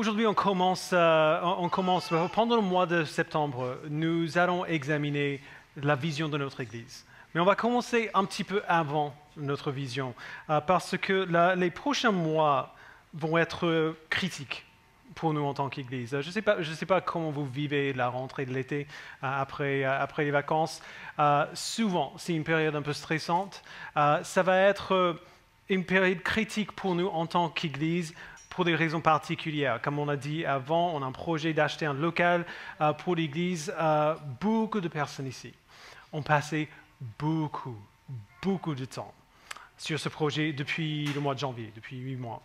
Aujourd'hui, pendant le mois de septembre, nous allons examiner la vision de notre Église. Mais on va commencer un petit peu avant notre vision, parce que les prochains mois vont être critiques pour nous en tant qu'Église. Je ne sais pas comment vous vivez la rentrée de l'été après les vacances. Souvent, c'est une période un peu stressante. Ça va être une période critique pour nous en tant qu'Église, pour des raisons particulières. Comme on a dit avant, on a un projet d'acheter un local pour l'Église. Beaucoup de personnes ici ont passé beaucoup de temps sur ce projet depuis le mois de janvier, depuis 8 mois.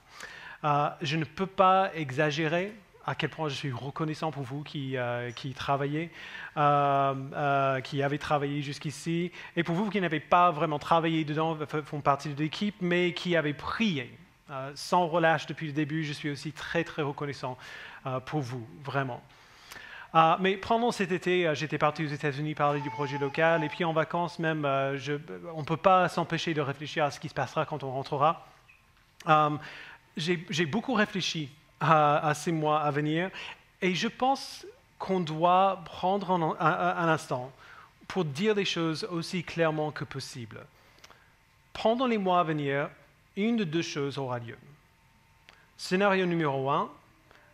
Je ne peux pas exagérer à quel point je suis reconnaissant pour vous qui travaillez, qui avez travaillé jusqu'ici, et pour vous qui n'avez pas vraiment travaillé dedans, font partie de l'équipe, mais qui avez prié. Sans relâche depuis le début, je suis aussi très reconnaissant pour vous, vraiment. Mais pendant cet été, j'étais parti aux États-Unis parler du projet local, et puis en vacances même, on ne peut pas s'empêcher de réfléchir à ce qui se passera quand on rentrera. J'ai beaucoup réfléchi à ces mois à venir, et je pense qu'on doit prendre un instant pour dire les choses aussi clairement que possible. Pendant les mois à venir, une de deux choses aura lieu. Scénario numéro 1,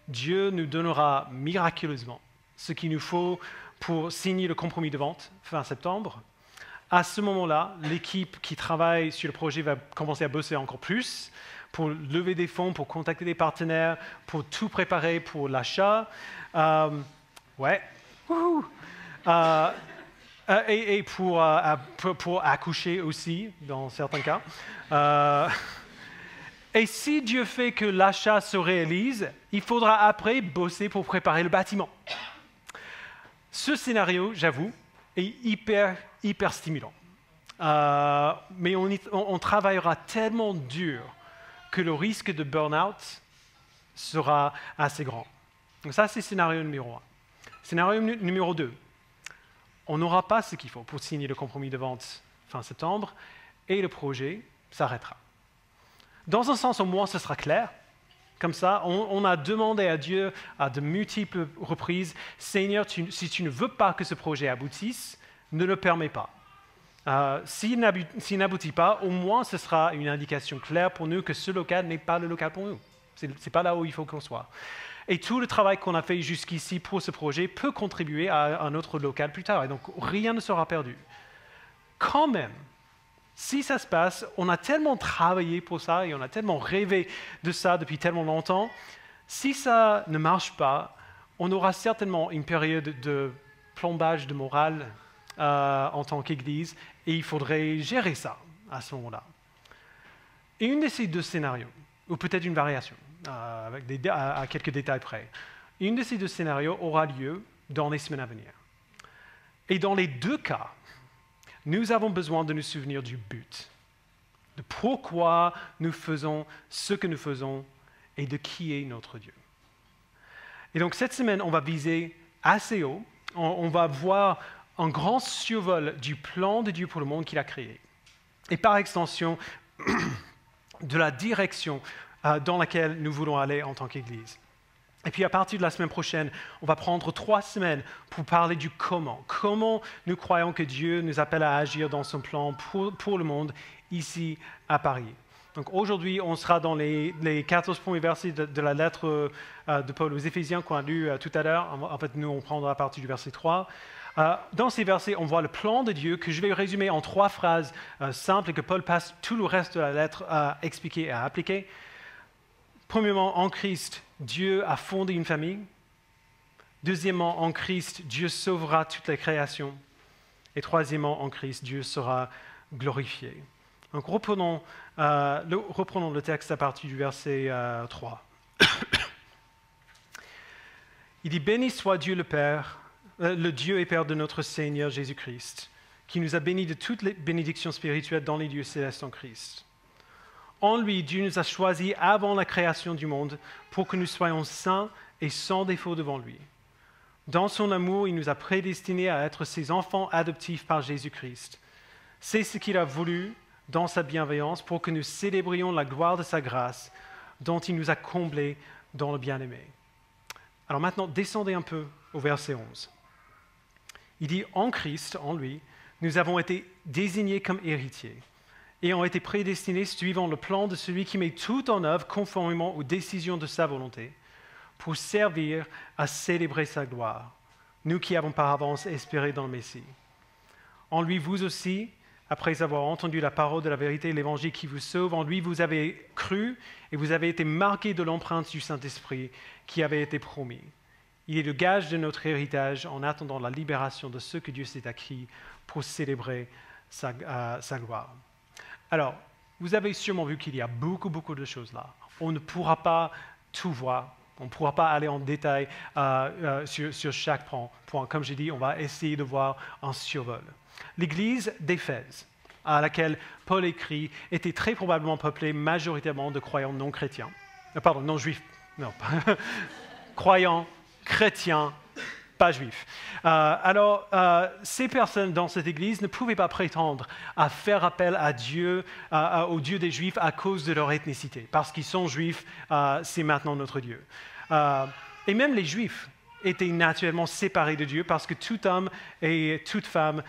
Dieu nous donnera miraculeusement ce qu'il nous faut pour signer le compromis de vente fin septembre. À ce moment-là, l'équipe qui travaille sur le projet va commencer à bosser encore plus pour lever des fonds, pour contacter des partenaires, pour tout préparer pour l'achat. Et pour accoucher aussi, dans certains cas. Et si Dieu fait que l'achat se réalise, il faudra après bosser pour préparer le bâtiment. Ce scénario, j'avoue, est hyper stimulant. Mais on travaillera tellement dur que le risque de burn-out sera assez grand. Donc ça, c'est scénario numéro 1. Scénario numéro 2. On n'aura pas ce qu'il faut pour signer le compromis de vente fin septembre et le projet s'arrêtera. Dans un sens, au moins, ce sera clair. Comme ça, on a demandé à Dieu à de multiples reprises, « Seigneur, si tu ne veux pas que ce projet aboutisse, ne le permets pas. » S'il n'aboutit pas, au moins, ce sera une indication claire pour nous que ce local n'est pas le local pour nous. Ce n'est pas là où il faut qu'on soit. Et tout le travail qu'on a fait jusqu'ici pour ce projet peut contribuer à un autre local plus tard. Et donc, rien ne sera perdu. Quand même, si ça se passe, on a tellement travaillé pour ça et on a tellement rêvé de ça depuis tellement longtemps. Si ça ne marche pas, on aura certainement une période de plombage de morale en tant qu'Église et il faudrait gérer ça à ce moment-là. Et une de ces deux scénarios, ou peut-être une variation, avec à quelques détails près, une de ces deux scénarios aura lieu dans les semaines à venir. Et dans les deux cas, nous avons besoin de nous souvenir du but, de pourquoi nous faisons ce que nous faisons et de qui est notre Dieu. Et donc cette semaine, on va viser assez haut, on va voir un grand survol du plan de Dieu pour le monde qu'il a créé. Et par extension, de la direction dans laquelle nous voulons aller en tant qu'Église. Et puis à partir de la semaine prochaine, on va prendre 3 semaines pour parler du comment. Comment nous croyons que Dieu nous appelle à agir dans son plan pour le monde ici à Paris. Donc aujourd'hui, on sera dans les 14 premiers versets de la lettre de Paul aux Éphésiens qu'on a lu tout à l'heure. En fait, nous, on prendra à partir du verset 3. Dans ces versets, on voit le plan de Dieu que je vais résumer en 3 phrases simples et que Paul passe tout le reste de la lettre à expliquer et à appliquer. Premièrement, en Christ, Dieu a fondé une famille. Deuxièmement, en Christ, Dieu sauvera toute la création. Et troisièmement, en Christ, Dieu sera glorifié. Donc reprenons le texte à partir du verset 3. Il dit « Béni soit Dieu le Père, le Dieu et Père de notre Seigneur Jésus-Christ, qui nous a bénis de toutes les bénédictions spirituelles dans les lieux célestes en Christ. En lui, Dieu nous a choisis avant la création du monde pour que nous soyons saints et sans défaut devant lui. Dans son amour, il nous a prédestinés à être ses enfants adoptifs par Jésus-Christ. C'est ce qu'il a voulu dans sa bienveillance pour que nous célébrions la gloire de sa grâce dont il nous a comblés dans le bien-aimé. Alors maintenant, descendez un peu au verset 11. Il dit, en Christ, en lui, nous avons été désignés comme héritiers et ont été prédestinés suivant le plan de celui qui met tout en œuvre conformément aux décisions de sa volonté pour servir à célébrer sa gloire, nous qui avons par avance espéré dans le Messie. En lui, vous aussi, après avoir entendu la parole de la vérité, l'évangile qui vous sauve, en lui vous avez cru et vous avez été marqués de l'empreinte du Saint-Esprit qui avait été promis. Il est le gage de notre héritage en attendant la libération de ce que Dieu s'est acquis pour célébrer sa gloire. Alors, vous avez sûrement vu qu'il y a beaucoup de choses là. On ne pourra pas tout voir. On ne pourra pas aller en détail sur chaque point. Comme j'ai dit, on va essayer de voir un survol. L'église d'Éphèse, à laquelle Paul écrit, était très probablement peuplée majoritairement de croyants non chrétiens. Non juifs. Non, croyants, chrétiens, pas juifs. Ces personnes dans cette église ne pouvaient pas prétendre à faire appel à Dieu, au Dieu des Juifs à cause de leur ethnicité. Parce qu'ils sont juifs, c'est maintenant notre Dieu. Et même les Juifs étaient naturellement séparés de Dieu parce que tout homme et toute femme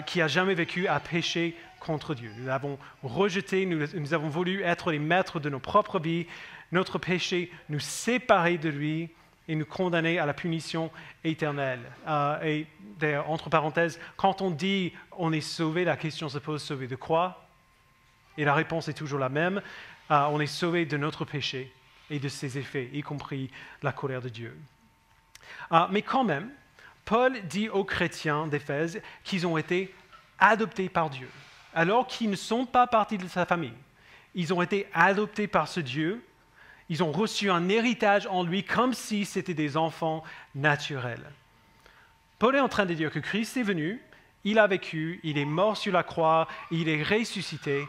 qui a jamais vécu a péché contre Dieu. Nous l'avons rejeté, nous avons voulu être les maîtres de nos propres vies. Notre péché nous séparait de lui et nous condamnait à la punition éternelle. Et d'ailleurs, entre parenthèses, quand on dit on est sauvé, la question se pose, sauvé de quoi? Et la réponse est toujours la même. On est sauvé de notre péché et de ses effets, y compris la colère de Dieu. Mais quand même, Paul dit aux chrétiens d'Éphèse qu'ils ont été adoptés par Dieu, alors qu'ils ne sont pas partie de sa famille. Ils ont été adoptés par ce Dieu. Ils ont reçu un héritage en lui comme si c'était des enfants naturels. Paul est en train de dire que Christ est venu, il a vécu, il est mort sur la croix, il est ressuscité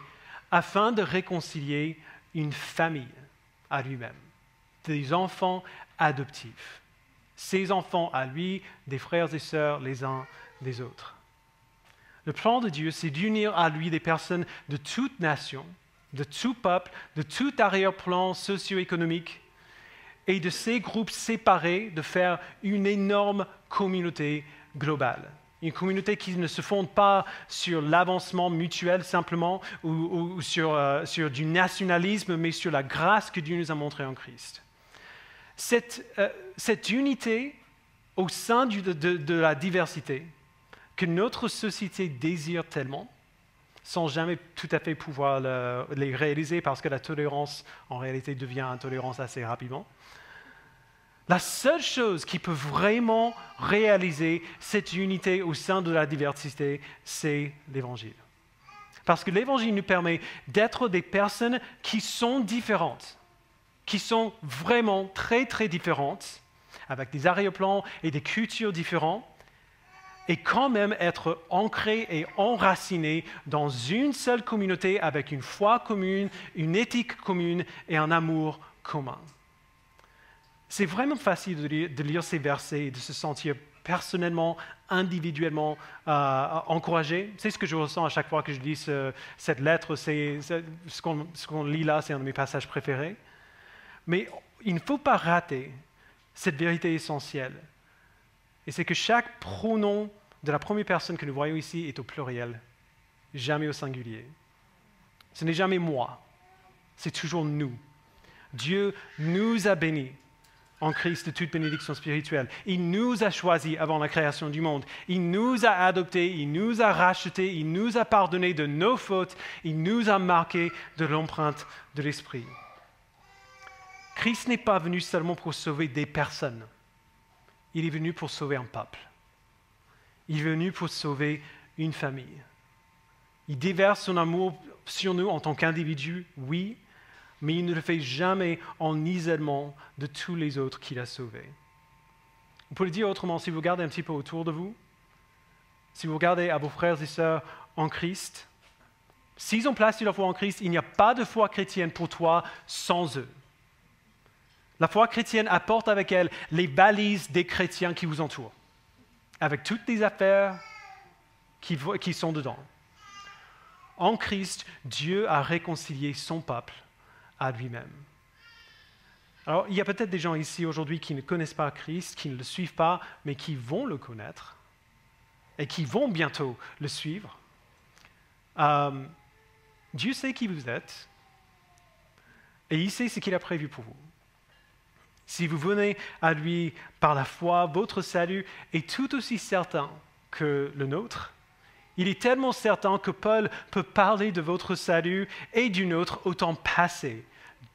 afin de réconcilier une famille à lui-même, des enfants adoptifs. Ses enfants à lui, des frères et sœurs les uns des autres. Le plan de Dieu, c'est d'unir à lui des personnes de toute nation, de tout peuple, de tout arrière-plan socio-économique, et de ces groupes séparés, de faire une énorme communauté globale. Une communauté qui ne se fonde pas sur l'avancement mutuel simplement, ou sur du nationalisme, mais sur la grâce que Dieu nous a montrée en Christ. Cette unité au sein de la diversité que notre société désire tellement, sans jamais tout à fait pouvoir les réaliser parce que la tolérance, en réalité, devient intolérance assez rapidement. La seule chose qui peut vraiment réaliser cette unité au sein de la diversité, c'est l'Évangile. Parce que l'Évangile nous permet d'être des personnes qui sont différentes, qui sont vraiment très différentes, avec des arrière-plans et des cultures différentes, et quand même être ancré et enraciné dans une seule communauté avec une foi commune, une éthique commune et un amour commun. C'est vraiment facile de lire ces versets et de se sentir personnellement, individuellement encouragé. C'est ce que je ressens à chaque fois que je lis cette lettre. Ce qu'on lit là, c'est un de mes passages préférés. Mais il ne faut pas rater cette vérité essentielle. Et c'est que chaque pronom de la première personne que nous voyons ici est au pluriel, jamais au singulier. Ce n'est jamais moi, c'est toujours nous. Dieu nous a bénis en Christ de toute bénédiction spirituelle. Il nous a choisis avant la création du monde. Il nous a adoptés, il nous a rachetés, il nous a pardonné de nos fautes, il nous a marqués de l'empreinte de l'Esprit. Christ n'est pas venu seulement pour sauver des personnes. Il est venu pour sauver un peuple. Il est venu pour sauver une famille. Il déverse son amour sur nous en tant qu'individus, oui, mais il ne le fait jamais en isolement de tous les autres qu'il a sauvés. On peut le dire autrement, si vous regardez un petit peu autour de vous, si vous regardez à vos frères et sœurs en Christ, s'ils ont placé leur foi en Christ, il n'y a pas de foi chrétienne pour toi sans eux. La foi chrétienne apporte avec elle les balises des chrétiens qui vous entourent, avec toutes les affaires qui sont dedans. En Christ, Dieu a réconcilié son peuple à lui-même. Alors, il y a peut-être des gens ici aujourd'hui qui ne connaissent pas Christ, qui ne le suivent pas, mais qui vont le connaître et qui vont bientôt le suivre. Dieu sait qui vous êtes et il sait ce qu'il a prévu pour vous. Si vous venez à lui par la foi, votre salut est tout aussi certain que le nôtre. Il est tellement certain que Paul peut parler de votre salut et du nôtre au temps passé.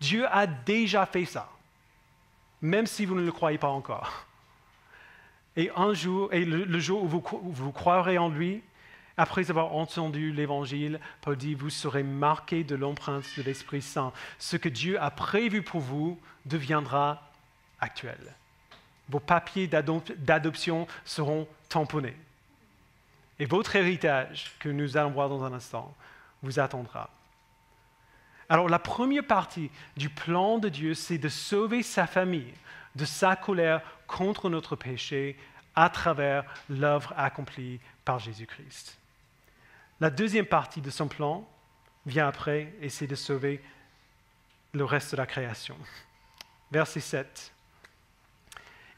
Dieu a déjà fait ça, même si vous ne le croyez pas encore. Et un jour, et le jour où vous croirez en lui, après avoir entendu l'Évangile, Paul dit, vous serez marqués de l'empreinte de l'Esprit Saint. Ce que Dieu a prévu pour vous deviendra actuel. Vos papiers d'adoption seront tamponnés. Et votre héritage, que nous allons voir dans un instant, vous attendra. Alors la première partie du plan de Dieu, c'est de sauver sa famille de sa colère contre notre péché à travers l'œuvre accomplie par Jésus-Christ. La deuxième partie de son plan vient après et c'est de sauver le reste de la création. Verset 7.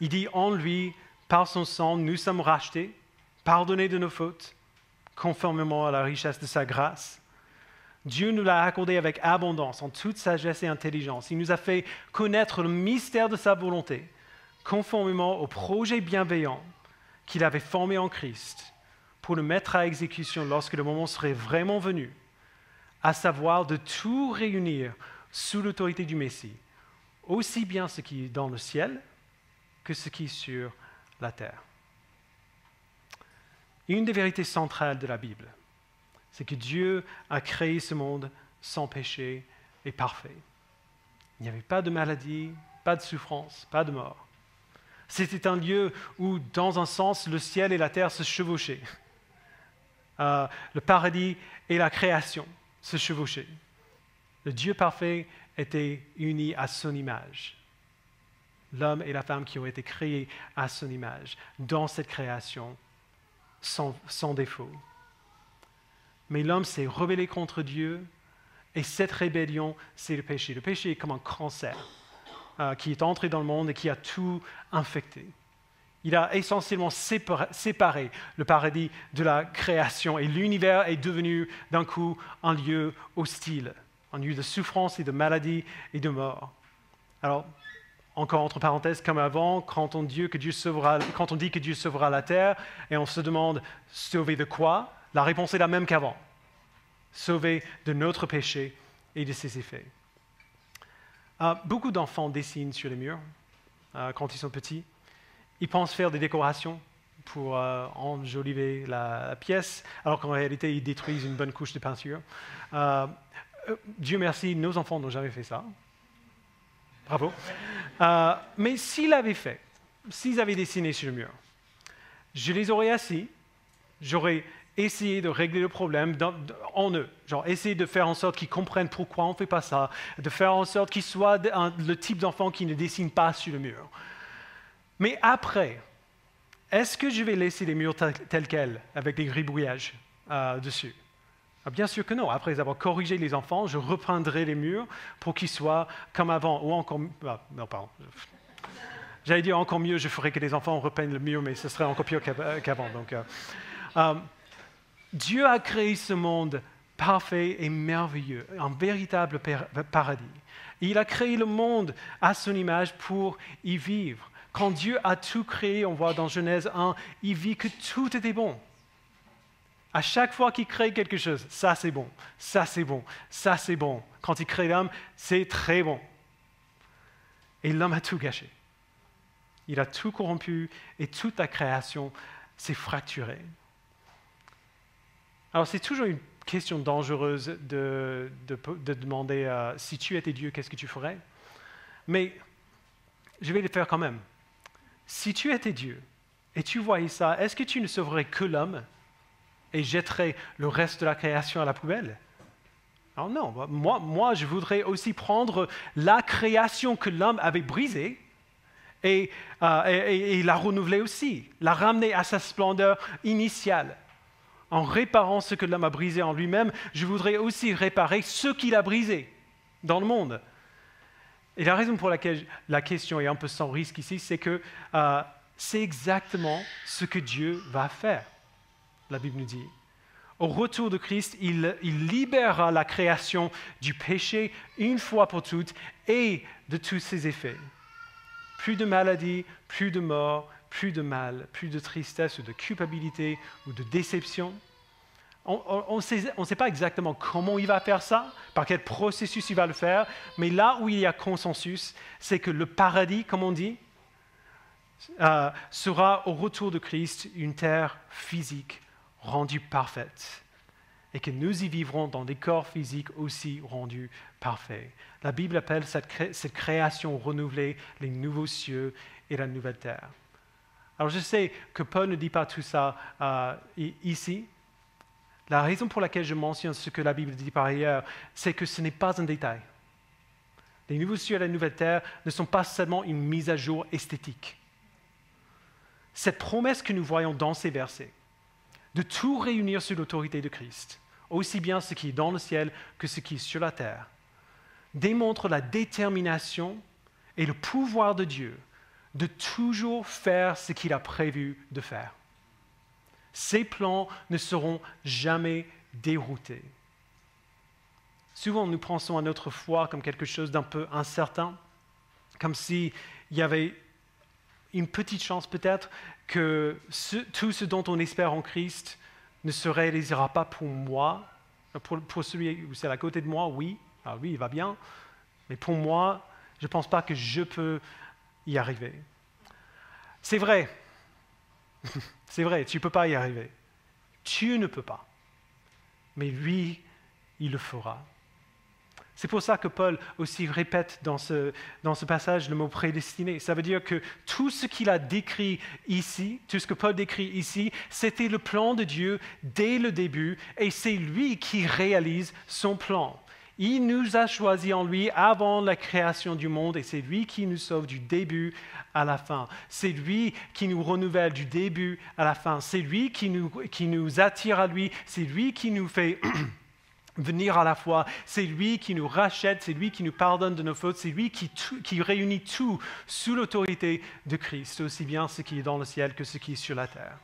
Il dit, en lui, par son sang, nous sommes rachetés, pardonnés de nos fautes, conformément à la richesse de sa grâce. Dieu nous l'a accordé avec abondance, en toute sagesse et intelligence. Il nous a fait connaître le mystère de sa volonté, conformément au projet bienveillant qu'il avait formé en Christ, pour le mettre à exécution lorsque le moment serait vraiment venu, à savoir de tout réunir sous l'autorité du Messie, aussi bien ce qui est dans le ciel que ce qui est sur la terre. Une des vérités centrales de la Bible, c'est que Dieu a créé ce monde sans péché et parfait. Il n'y avait pas de maladie, pas de souffrance, pas de mort. C'était un lieu où, dans un sens, le ciel et la terre se chevauchaient. Le paradis et la création se chevauchaient. Le Dieu parfait était uni à son image. L'homme et la femme qui ont été créés à son image, dans cette création, sans défaut. Mais l'homme s'est rebellé contre Dieu, et cette rébellion, c'est le péché. Le péché est comme un cancer qui est entré dans le monde et qui a tout infecté. Il a essentiellement séparé le paradis de la création, et l'univers est devenu d'un coup un lieu hostile, un lieu de souffrance et de maladie et de mort. Alors, encore entre parenthèses, comme avant, quand on dit que Dieu sauvera la terre, et on se demande sauver de quoi, la réponse est la même qu'avant. Sauver de notre péché et de ses effets. Beaucoup d'enfants dessinent sur les murs quand ils sont petits. Ils pensent faire des décorations pour enjoliver la pièce, alors qu'en réalité, ils détruisent une bonne couche de peinture. Dieu merci, nos enfants n'ont jamais fait ça. Bravo. Mais s'ils l'avaient fait, s'ils avaient dessiné sur le mur, je les aurais assis, j'aurais essayé de régler le problème en eux, genre essayer de faire en sorte qu'ils comprennent pourquoi on ne fait pas ça, de faire en sorte qu'ils soient le type d'enfant qui ne dessine pas sur le mur. Mais après, est-ce que je vais laisser les murs tels quels, avec des gribouillages dessus? Bien sûr que non. Après avoir corrigé les enfants, je repeindrai les murs pour qu'ils soient comme avant, ou encore... non, pardon. J'allais dire encore mieux, je ferais que les enfants repeignent le mur, mais ce serait encore pire qu'avant. Donc, Dieu a créé ce monde parfait et merveilleux, un véritable paradis. Il a créé le monde à son image pour y vivre. Quand Dieu a tout créé, on voit dans Genèse 1, il vit que tout était bon. À chaque fois qu'il crée quelque chose, ça c'est bon, ça c'est bon, ça c'est bon. Quand il crée l'homme, c'est très bon. Et l'homme a tout gâché. Il a tout corrompu et toute la création s'est fracturée. Alors c'est toujours une question dangereuse de demander si tu étais Dieu, qu'est-ce que tu ferais? Mais je vais le faire quand même. Si tu étais Dieu et tu voyais ça, est-ce que tu ne sauverais que l'homme et jetterais le reste de la création à la poubelle? Alors non, moi je voudrais aussi prendre la création que l'homme avait brisée et la renouveler aussi, la ramener à sa splendeur initiale. En réparant ce que l'homme a brisé en lui-même, je voudrais aussi réparer ce qu'il a brisé dans le monde. Et la raison pour laquelle la question est un peu sans risque ici, c'est que c'est exactement ce que Dieu va faire, la Bible nous dit. Au retour de Christ, il libérera la création du péché une fois pour toutes et de tous ses effets. Plus de maladie, plus de mort, plus de mal, plus de tristesse ou de culpabilité ou de déception. On ne sait pas exactement comment il va faire ça, par quel processus il va le faire, mais là où il y a consensus, c'est que le paradis, comme on dit, sera au retour de Christ une terre physique rendue parfaite et que nous y vivrons dans des corps physiques aussi rendus parfaits. La Bible appelle cette création renouvelée les nouveaux cieux et la nouvelle terre. Alors je sais que Paul ne dit pas tout ça ici. La raison pour laquelle je mentionne ce que la Bible dit par ailleurs, c'est que ce n'est pas un détail. Les nouveaux cieux et la nouvelle terre ne sont pas seulement une mise à jour esthétique. Cette promesse que nous voyons dans ces versets, de tout réunir sous l'autorité de Christ, aussi bien ce qui est dans le ciel que ce qui est sur la terre, démontre la détermination et le pouvoir de Dieu de toujours faire ce qu'il a prévu de faire. Ses plans ne seront jamais déroutés. Souvent, nous pensons à notre foi comme quelque chose d'un peu incertain, comme s'il y avait une petite chance peut-être que tout ce dont on espère en Christ ne se réalisera pas pour moi. Pour celui où c'est à côté de moi, oui, alors lui, il va bien, mais pour moi, je ne pense pas que je peux y arriver. C'est vrai. C'est vrai, tu ne peux pas y arriver. Tu ne peux pas. Mais lui, il le fera. C'est pour ça que Paul aussi répète dans ce passage le mot prédestiné. Ça veut dire que tout ce qu'il a décrit ici, tout ce que Paul décrit ici, c'était le plan de Dieu dès le début et c'est lui qui réalise son plan. Il nous a choisis en lui avant la création du monde et c'est lui qui nous sauve du début à la fin. C'est lui qui nous renouvelle du début à la fin. C'est lui qui nous attire à lui. C'est lui qui nous fait venir à la foi. C'est lui qui nous rachète. C'est lui qui nous pardonne de nos fautes. C'est lui qui réunit tout sous l'autorité de Christ, aussi bien ce qui est dans le ciel que ce qui est sur la terre.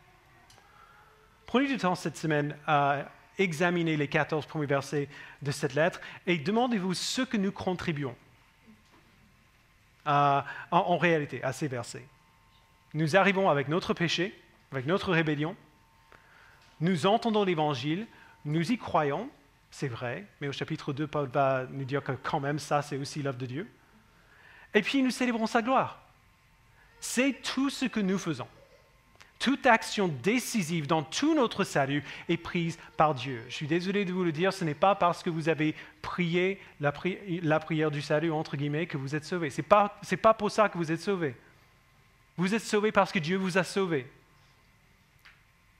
Prenez du temps cette semaine à examinez les 14 premiers versets de cette lettre et demandez-vous ce que nous contribuons en réalité à ces versets. Nous arrivons avec notre péché, avec notre rébellion, nous entendons l'Évangile, nous y croyons, c'est vrai, mais au chapitre 2, Paul va nous dire que quand même ça, c'est aussi l'œuvre de Dieu. Et puis nous célébrons sa gloire. C'est tout ce que nous faisons. Toute action décisive dans tout notre salut est prise par Dieu. Je suis désolé de vous le dire, ce n'est pas parce que vous avez prié la prière du salut, entre guillemets, que vous êtes sauvés. Ce n'est pas pour ça que vous êtes sauvés. Vous êtes sauvés parce que Dieu vous a sauvés.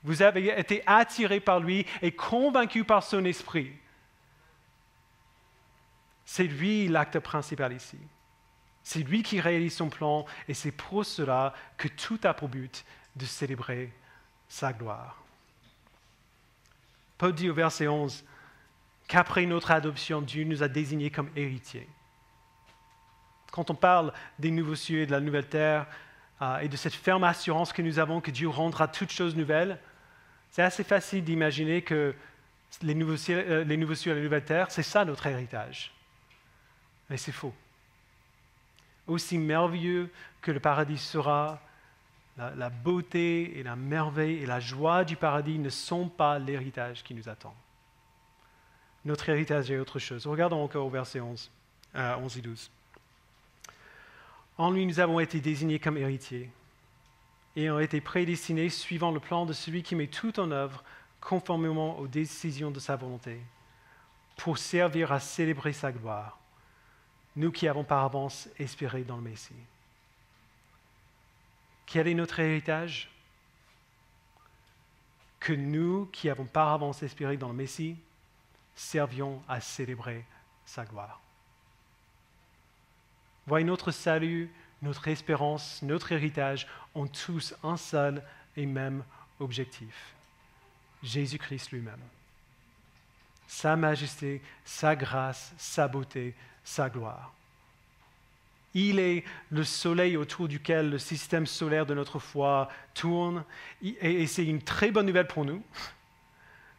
Vous avez été attirés par lui et convaincus par son esprit. C'est lui l'acte principal ici. C'est lui qui réalise son plan et c'est pour cela que tout a pour but de célébrer sa gloire. Paul dit au verset 11 qu'après notre adoption, Dieu nous a désignés comme héritiers. Quand on parle des nouveaux cieux et de la nouvelle terre et de cette ferme assurance que nous avons que Dieu rendra toutes choses nouvelles, c'est assez facile d'imaginer que les nouveaux cieux et la nouvelle terre, c'est ça notre héritage. Mais c'est faux. Aussi merveilleux que le paradis sera, la beauté et la merveille et la joie du paradis ne sont pas l'héritage qui nous attend. Notre héritage est autre chose. Regardons encore au verset 11 et 12. En lui, nous avons été désignés comme héritiers et ont été prédestinés suivant le plan de celui qui met tout en œuvre conformément aux décisions de sa volonté, pour servir à célébrer sa gloire, nous qui avons par avance espéré dans le Messie. Quel est notre héritage? Que nous, qui avons par avance espéré dans le Messie, servions à célébrer sa gloire. Voyez, notre salut, notre espérance, notre héritage ont tous un seul et même objectif. Jésus-Christ lui-même. Sa majesté, sa grâce, sa beauté, sa gloire. Il est le soleil autour duquel le système solaire de notre foi tourne. Et c'est une très bonne nouvelle pour nous,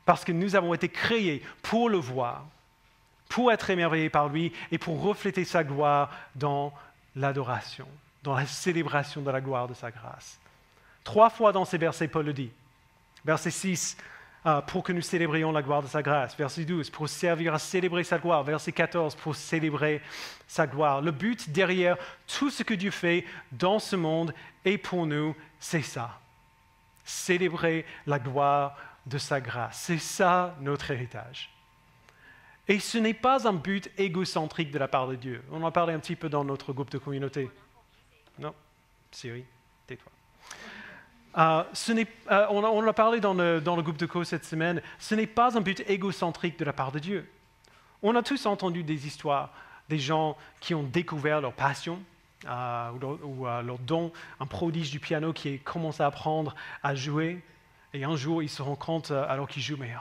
parce que nous avons été créés pour le voir, pour être émerveillés par lui et pour refléter sa gloire dans l'adoration, dans la célébration de la gloire de sa grâce. 3 fois dans ces versets, Paul le dit. Verset 6, pour que nous célébrions la gloire de sa grâce. Verset 12, pour servir à célébrer sa gloire. Verset 14, pour célébrer sa gloire. Le but derrière tout ce que Dieu fait dans ce monde et pour nous, c'est ça. Célébrer la gloire de sa grâce. C'est ça notre héritage. Et ce n'est pas un but égocentrique de la part de Dieu. On en parlait un petit peu dans notre groupe de communauté. Non, Siri, tais-toi. On en a parlé dans le groupe de co cette semaine. Ce n'est pas un but égocentrique de la part de Dieu. On a tous entendu des histoires, des gens qui ont découvert leur passion ou leur don, un prodige du piano qui commence à apprendre à jouer. Et un jour, il se rend compte, alors qu'il joue, mais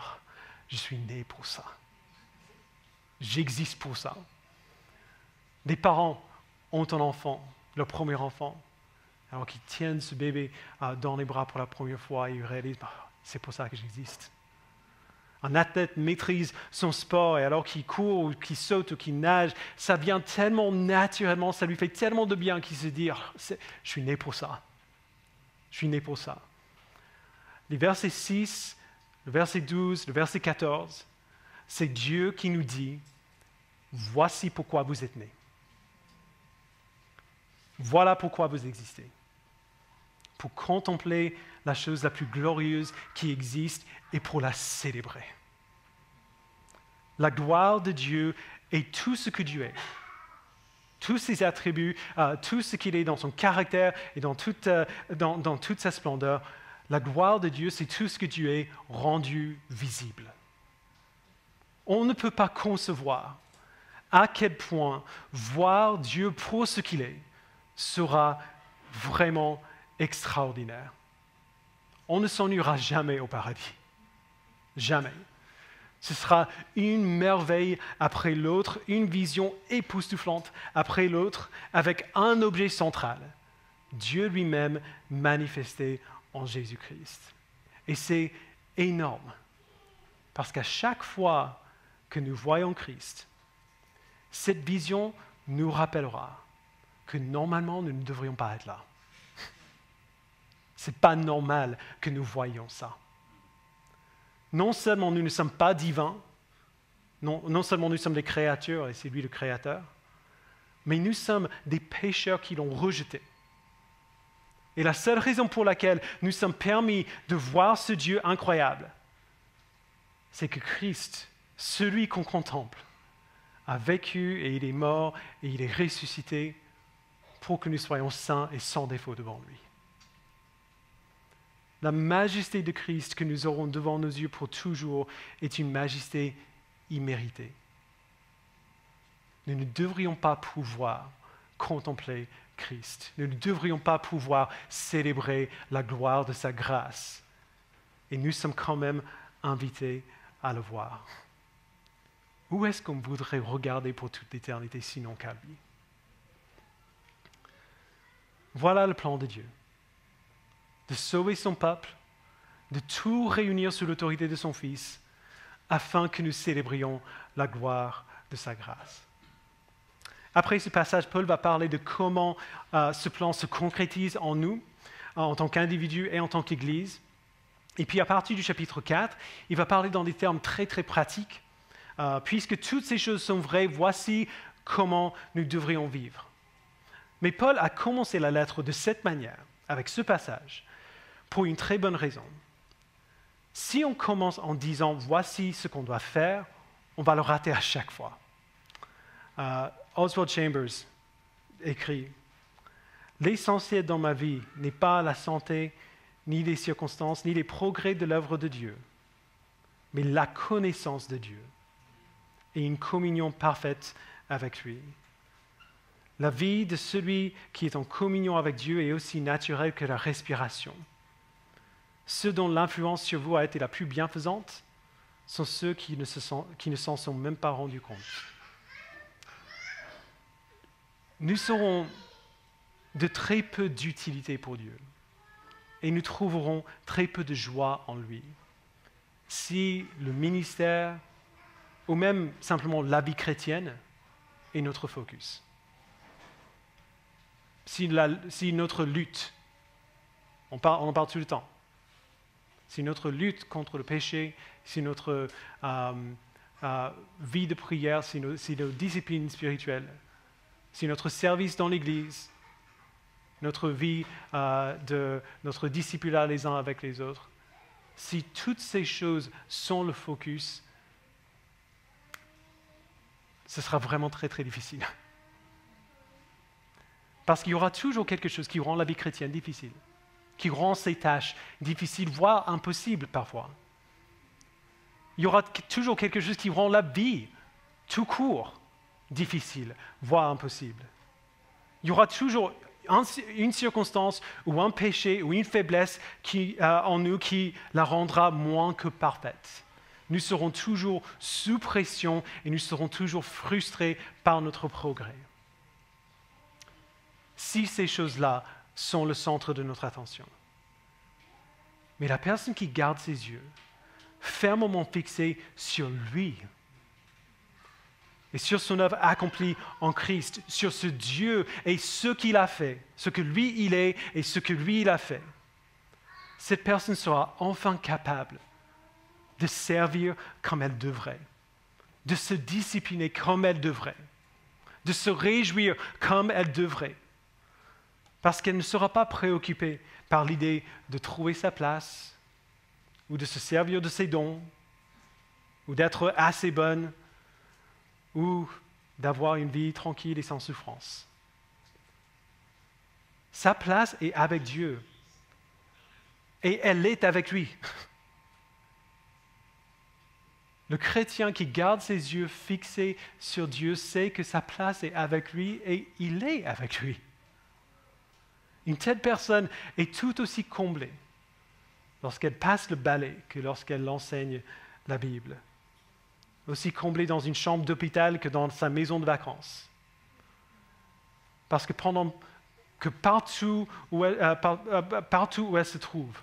je suis né pour ça. J'existe pour ça. Des parents ont un enfant, leur premier enfant, alors qu'ils tiennent ce bébé dans les bras pour la première fois et ils réalisent, c'est pour ça que j'existe. Un athlète maîtrise son sport et alors qu'il court ou qu'il saute ou qu'il nage, ça vient tellement naturellement, ça lui fait tellement de bien qu'il se dit, je suis né pour ça. Je suis né pour ça. Les versets 6, le verset 12, le verset 14, c'est Dieu qui nous dit, voici pourquoi vous êtes nés. Voilà pourquoi vous existez. Pour contempler la chose la plus glorieuse qui existe et pour la célébrer. La gloire de Dieu est tout ce que Dieu est. Tous ses attributs, tout ce qu'il est dans son caractère et dans toute sa splendeur. La gloire de Dieu, c'est tout ce que Dieu est rendu visible. On ne peut pas concevoir à quel point voir Dieu pour ce qu'il est sera vraiment extraordinaire. On ne s'ennuiera jamais au paradis. Jamais. Ce sera une merveille après l'autre, une vision époustouflante après l'autre, avec un objet central, Dieu lui-même manifesté en Jésus-Christ. Et c'est énorme, parce qu'à chaque fois que nous voyons Christ, cette vision nous rappellera que normalement nous ne devrions pas être là. Ce n'est pas normal que nous voyions ça. Non seulement nous ne sommes pas divins, non seulement nous sommes des créatures et c'est lui le créateur, mais nous sommes des pécheurs qui l'ont rejeté. Et la seule raison pour laquelle nous sommes permis de voir ce Dieu incroyable, c'est que Christ, celui qu'on contemple, a vécu et il est mort et il est ressuscité pour que nous soyons saints et sans défaut devant lui. La majesté de Christ que nous aurons devant nos yeux pour toujours est une majesté imméritée. Nous ne devrions pas pouvoir contempler Christ. Nous ne devrions pas pouvoir célébrer la gloire de sa grâce. Et nous sommes quand même invités à le voir. Où est-ce qu'on voudrait regarder pour toute l'éternité sinon qu'à lui? Voilà le plan de Dieu. De sauver son peuple, de tout réunir sous l'autorité de son Fils, afin que nous célébrions la gloire de sa grâce. Après ce passage, Paul va parler de comment ce plan se concrétise en nous, en tant qu'individus et en tant qu'Église. Et puis à partir du chapitre 4, il va parler dans des termes très très pratiques. Puisque toutes ces choses sont vraies, voici comment nous devrions vivre. Mais Paul a commencé la lettre de cette manière, avec ce passage, pour une très bonne raison. Si on commence en disant « voici ce qu'on doit faire », on va le rater à chaque fois. Oswald Chambers écrit « L'essentiel dans ma vie n'est pas la santé, ni les circonstances, ni les progrès de l'œuvre de Dieu, mais la connaissance de Dieu et une communion parfaite avec lui. La vie de celui qui est en communion avec Dieu est aussi naturelle que la respiration. Ceux dont l'influence sur vous a été la plus bienfaisante sont ceux qui ne s'en sont même pas rendus compte. » nous serons de très peu d'utilité pour Dieu et nous trouverons très peu de joie en lui si le ministère ou même simplement la vie chrétienne est notre focus. Si notre lutte, on en parle tout le temps, si notre lutte contre le péché, si notre vie de prière, si nos disciplines spirituelles, si notre service dans l'Église, notre vie de notre discipulat les uns avec les autres, si toutes ces choses sont le focus, ce sera vraiment très très difficile. Parce qu'il y aura toujours quelque chose qui rend la vie chrétienne difficile, qui rend ces tâches difficiles, voire impossibles parfois. Il y aura toujours quelque chose qui rend la vie tout court difficile, voire impossible. Il y aura toujours une circonstance ou un péché ou une faiblesse en nous qui la rendra moins que parfaite. Nous serons toujours sous pression et nous serons toujours frustrés par notre progrès. Si ces choses-là sont le centre de notre attention. Mais la personne qui garde ses yeux, fermement fixés sur lui et sur son œuvre accomplie en Christ, sur ce Dieu et ce qu'il a fait, ce que lui il est et ce que lui il a fait, cette personne sera enfin capable de servir comme elle devrait, de se discipliner comme elle devrait, de se réjouir comme elle devrait, parce qu'elle ne sera pas préoccupée par l'idée de trouver sa place, ou de se servir de ses dons, ou d'être assez bonne, ou d'avoir une vie tranquille et sans souffrance. Sa place est avec Dieu, et elle est avec lui. Le chrétien qui garde ses yeux fixés sur Dieu sait que sa place est avec lui et il est avec lui. Une telle personne est tout aussi comblée lorsqu'elle passe le balai que lorsqu'elle enseigne la Bible. Aussi comblée dans une chambre d'hôpital que dans sa maison de vacances. Parce que partout où elle se trouve,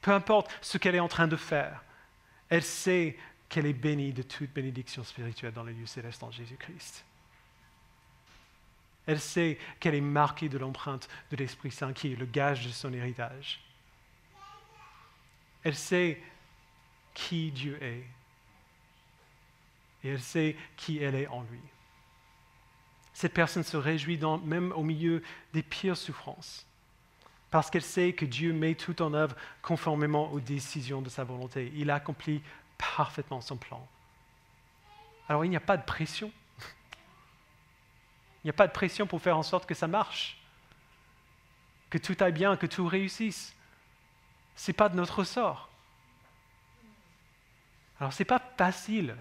peu importe ce qu'elle est en train de faire, elle sait qu'elle est bénie de toute bénédiction spirituelle dans les lieux célestes en Jésus-Christ. Elle sait qu'elle est marquée de l'empreinte de l'Esprit Saint qui est le gage de son héritage. Elle sait qui Dieu est. Et elle sait qui elle est en lui. Cette personne se réjouit même au milieu des pires souffrances, parce qu'elle sait que Dieu met tout en œuvre conformément aux décisions de sa volonté. Il accomplit parfaitement son plan. Alors il n'y a pas de pression. Il n'y a pas de pression pour faire en sorte que ça marche, que tout aille bien, que tout réussisse. Ce n'est pas de notre ressort. Alors ce n'est pas facile,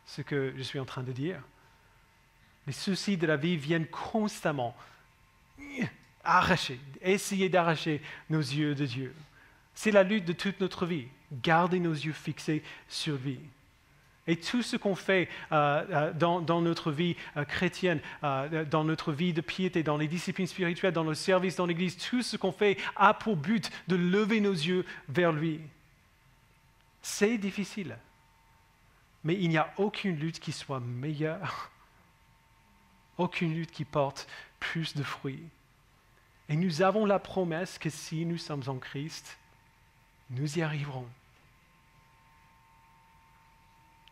ce que je suis en train de dire. Les soucis de la vie viennent constamment essayer d'arracher nos yeux de Dieu. C'est la lutte de toute notre vie. Garder nos yeux fixés sur lui. Et tout ce qu'on fait dans notre vie chrétienne, dans notre vie de piété, dans les disciplines spirituelles, dans nos services dans l'Église, tout ce qu'on fait a pour but de lever nos yeux vers lui. C'est difficile. Mais il n'y a aucune lutte qui soit meilleure, aucune lutte qui porte plus de fruits. Et nous avons la promesse que si nous sommes en Christ, nous y arriverons.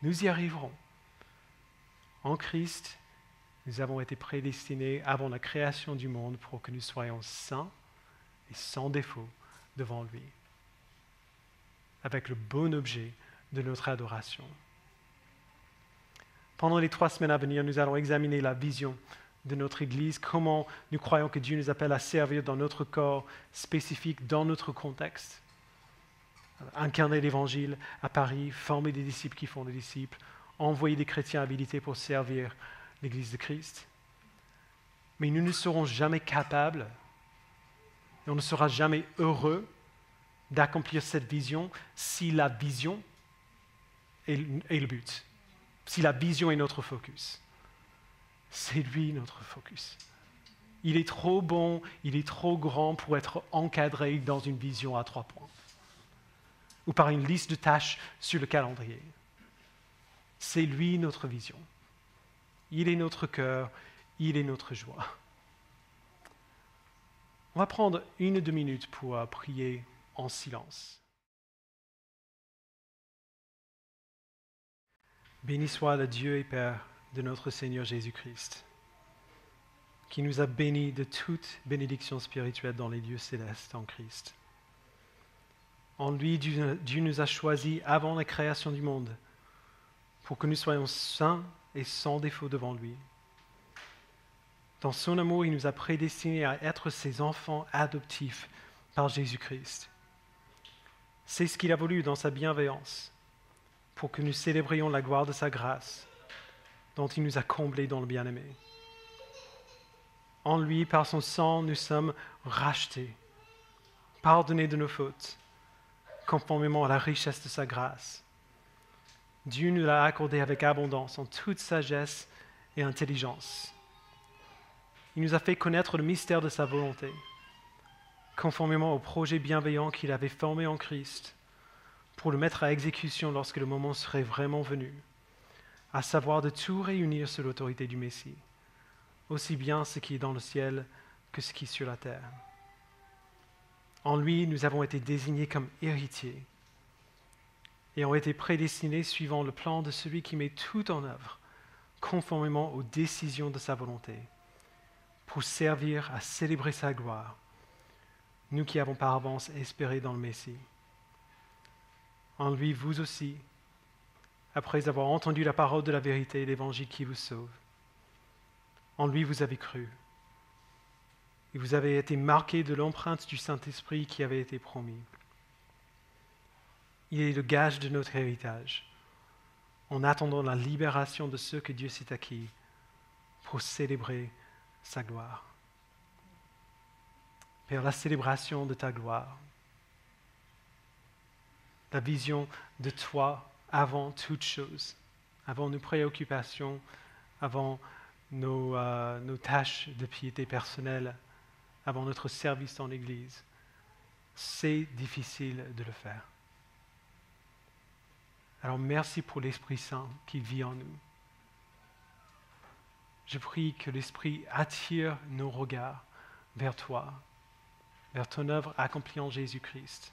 Nous y arriverons. En Christ, nous avons été prédestinés avant la création du monde pour que nous soyons saints et sans défaut devant lui, avec le bon objet de notre adoration. Pendant les 3 semaines à venir, nous allons examiner la vision de notre Église, comment nous croyons que Dieu nous appelle à servir dans notre corps spécifique, dans notre contexte. Incarner l'Évangile à Paris, former des disciples qui font des disciples, envoyer des chrétiens habilités pour servir l'Église de Christ. Mais nous ne serons jamais capables, et on ne sera jamais heureux d'accomplir cette vision si la vision est le but, si la vision est notre focus. C'est lui notre focus. Il est trop bon, il est trop grand pour être encadré dans une vision à 3 points ou par une liste de tâches sur le calendrier. C'est lui notre vision. Il est notre cœur, il est notre joie. On va prendre 1 ou 2 minutes pour prier en silence. Béni soit le Dieu et Père de notre Seigneur Jésus-Christ, qui nous a bénis de toute bénédiction spirituelle dans les lieux célestes en Christ. En lui, Dieu nous a choisis avant la création du monde pour que nous soyons saints et sans défaut devant lui. Dans son amour, il nous a prédestinés à être ses enfants adoptifs par Jésus-Christ. C'est ce qu'il a voulu dans sa bienveillance, pour que nous célébrions la gloire de sa grâce, dont il nous a comblés dans le bien-aimé. En lui, par son sang, nous sommes rachetés, pardonnés de nos fautes, conformément à la richesse de sa grâce. Dieu nous l'a accordé avec abondance, en toute sagesse et intelligence. Il nous a fait connaître le mystère de sa volonté, conformément au projet bienveillant qu'il avait formé en Christ, pour le mettre à exécution lorsque le moment serait vraiment venu, à savoir de tout réunir sous l'autorité du Messie, aussi bien ce qui est dans le ciel que ce qui est sur la terre. En lui, nous avons été désignés comme héritiers et ont été prédestinés suivant le plan de celui qui met tout en œuvre, conformément aux décisions de sa volonté, pour servir à célébrer sa gloire, nous qui avons par avance espéré dans le Messie. En lui, vous aussi, après avoir entendu la parole de la vérité et l'évangile qui vous sauve, en lui vous avez cru, et vous avez été marqués de l'empreinte du Saint-Esprit qui avait été promis. Il est le gage de notre héritage, en attendant la libération de ceux que Dieu s'est acquis pour célébrer sa gloire. Père, la célébration de ta gloire, la vision de toi avant toute chose, avant nos préoccupations, avant nos tâches de piété personnelle, avant notre service dans l'Église, c'est difficile de le faire. Alors merci pour l'Esprit Saint qui vit en nous. Je prie que l'Esprit attire nos regards vers toi, vers ton œuvre accomplie en Jésus-Christ,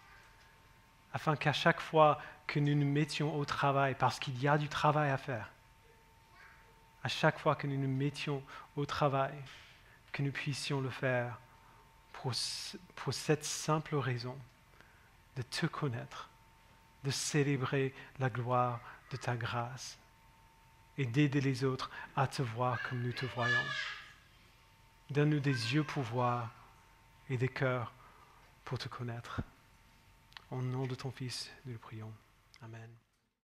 afin qu'à chaque fois que nous nous mettions au travail, parce qu'il y a du travail à faire, à chaque fois que nous nous mettions au travail, que nous puissions le faire pour cette simple raison de te connaître, de célébrer la gloire de ta grâce et d'aider les autres à te voir comme nous te voyons. Donne-nous des yeux pour voir et des cœurs pour te connaître. Au nom de ton Fils, nous le prions. Amen.